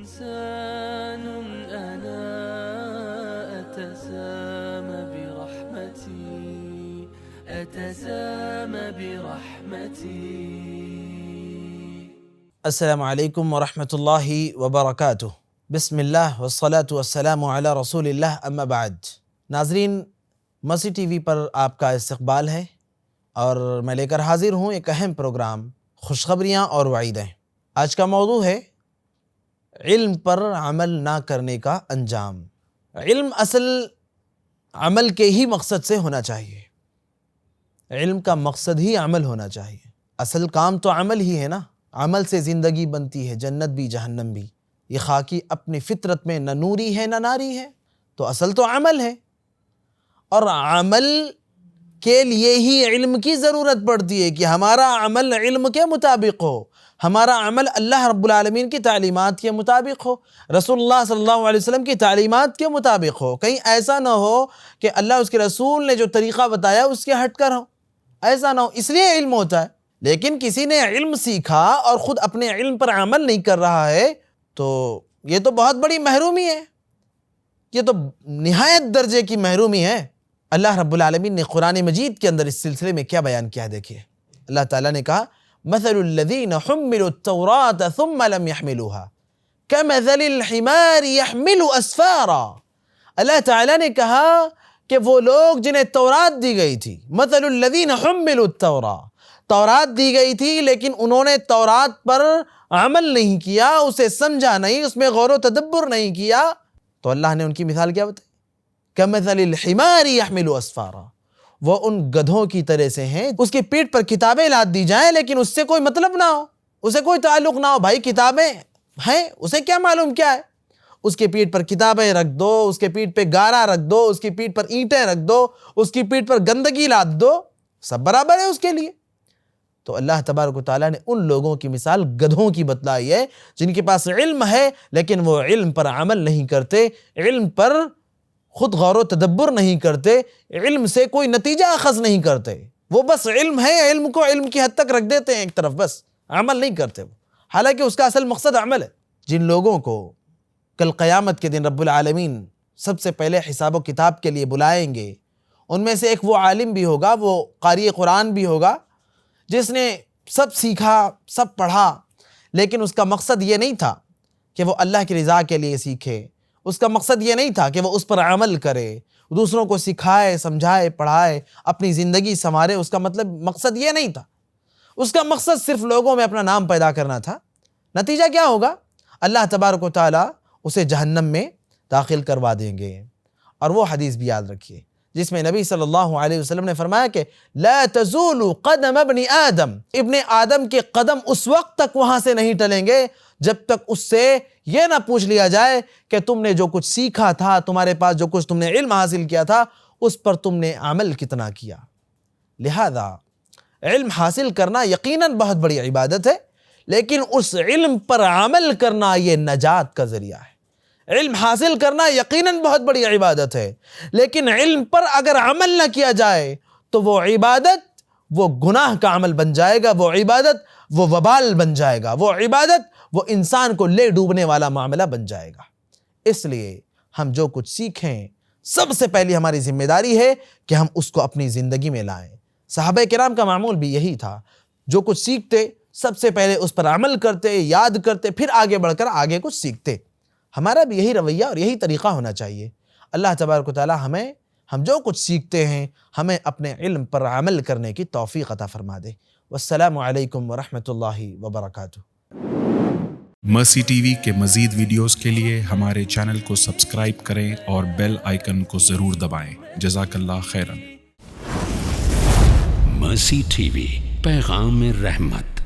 إنسان أنا أتسامى برحمتي. السلام علیکم ورحمۃ اللہ وبرکاتہ. بسم اللہ والصلاة والسلام علی رسول اللہ اما بعد. ناظرین، مسی ٹی وی پر آپ کا استقبال ہے اور میں لے کر حاضر ہوں ایک اہم پروگرام خوشخبریاں اور وعیدیں. آج کا موضوع ہے علم پر عمل نہ کرنے کا انجام. علم اصل عمل کے ہی مقصد سے ہونا چاہیے. علم کا مقصد ہی عمل ہونا چاہیے. اصل کام تو عمل ہی ہے نا. عمل سے زندگی بنتی ہے، جنت بھی جہنم بھی. یہ خاکی اپنی فطرت میں نہ نوری ہے نہ ناری ہے، تو اصل تو عمل ہے. اور عمل کے لیے ہی علم کی ضرورت پڑتی ہے کہ ہمارا عمل علم کے مطابق ہو، ہمارا عمل اللہ رب العالمین کی تعلیمات کے مطابق ہو، رسول اللہ صلی اللہ علیہ وسلم کی تعلیمات کے مطابق ہو. کہیں ایسا نہ ہو کہ اللہ اس کے رسول نے جو طریقہ بتایا اس کے ہٹ کر ہو. ایسا نہ ہو. اس لیے علم ہوتا ہے. لیکن کسی نے علم سیکھا اور خود اپنے علم پر عمل نہیں کر رہا ہے تو یہ تو بہت بڑی محرومی ہے. یہ تو نہایت درجے کی محرومی ہے. اللہ رب العالمین نے قرآن مجید کے اندر اس سلسلے میں کیا بیان کیا دیکھیے. اللہ تعالیٰ نے کہا مثل الذین حملوا التوراة ثم لم يحملوها كمثل الحمار يحمل اسفارا. اللہ تعالیٰ نے کہا کہ وہ لوگ جنہیں تورات دی گئی تھی، مثل الذین حملوا التوراة، تورات دی گئی تھی لیکن انہوں نے تورات پر عمل نہیں کیا، اسے سمجھا نہیں، اس میں غور و تدبر نہیں کیا، تو اللہ نے ان کی مثال کیا بتائی؟ کمثل الحمار يحمل اسفارا. وہ ان گدھوں کی طرح سے ہیں، اس کی پیٹھ پر کتابیں لاد دی جائیں لیکن اس سے کوئی مطلب نہ ہو، اسے کوئی تعلق نہ ہو. بھائی کتابیں ہیں، اسے کیا معلوم کیا ہے؟ اس کی پیٹھ پر کتابیں رکھ دو، اس کے پیٹھ پہ گارا رکھ دو، اس کی پیٹھ پر اینٹیں رکھ دو، اس کی پیٹھ پر گندگی لاد دو، سب برابر ہے اس کے لیے. تو اللہ تبارک و تعالیٰ نے ان لوگوں کی مثال گدھوں کی بتلائی ہے جن کے پاس علم ہے لیکن وہ علم پر عمل نہیں کرتے، علم پر خود غور و تدبر نہیں کرتے، علم سے کوئی نتیجہ اخذ نہیں کرتے. وہ بس علم ہے، علم کو علم کی حد تک رکھ دیتے ہیں ایک طرف، بس عمل نہیں کرتے وہ، حالانکہ اس کا اصل مقصد عمل ہے. جن لوگوں کو کل قیامت کے دن رب العالمین سب سے پہلے حساب و کتاب کے لیے بلائیں گے، ان میں سے ایک وہ عالم بھی ہوگا، وہ قاری قرآن بھی ہوگا جس نے سب سیکھا، سب پڑھا، لیکن اس کا مقصد یہ نہیں تھا کہ وہ اللہ کی رضا کے لیے سیکھے، اس کا مقصد یہ نہیں تھا کہ وہ اس پر عمل کرے، دوسروں کو سکھائے، سمجھائے، پڑھائے، اپنی زندگی سنوارے. اس کا مقصد یہ نہیں تھا. اس کا مقصد صرف لوگوں میں اپنا نام پیدا کرنا تھا. نتیجہ کیا ہوگا؟ اللہ تبارک و تعالیٰ اسے جہنم میں داخل کروا دیں گے. اور وہ حدیث بھی یاد رکھیے جس میں نبی صلی اللہ علیہ وسلم نے فرمایا کہ لا تزول قدم ابن آدم، ابن آدم کے قدم اس وقت تک وہاں سے نہیں ٹلیں گے جب تک اس سے یہ نہ پوچھ لیا جائے کہ تم نے جو کچھ سیکھا تھا، تمہارے پاس جو کچھ تم نے علم حاصل کیا تھا، اس پر تم نے عمل کتنا کیا. لہذا علم حاصل کرنا یقیناً بہت بڑی عبادت ہے، لیکن اس علم پر عمل کرنا یہ نجات کا ذریعہ ہے. علم حاصل کرنا یقیناً بہت بڑی عبادت ہے، لیکن علم پر اگر عمل نہ کیا جائے تو وہ عبادت وہ گناہ کا عمل بن جائے گا، وہ عبادت وہ وبال بن جائے گا، وہ عبادت وہ انسان کو لے ڈوبنے والا معاملہ بن جائے گا. اس لیے ہم جو کچھ سیکھیں، سب سے پہلی ہماری ذمہ داری ہے کہ ہم اس کو اپنی زندگی میں لائیں. صحابہ کرام کا معمول بھی یہی تھا. جو کچھ سیکھتے سب سے پہلے اس پر عمل کرتے، یاد کرتے، پھر آگے بڑھ کر آگے کچھ سیکھتے. ہمارا بھی یہی رویہ اور یہی طریقہ ہونا چاہیے. اللہ تبارک و تعالیٰ ہم جو کچھ سیکھتے ہیں ہمیں اپنے علم پر عمل کرنے کی توفیق عطا فرما دے. والسلام علیکم ورحمۃ اللہ وبرکاتہ. مرسی ٹی وی کے مزید ویڈیوز کے لیے ہمارے چینل کو سبسکرائب کریں اور بیل آئیکن کو ضرور دبائیں. جزاک اللہ خیرا. مرسی ٹی وی، پیغام رحمت.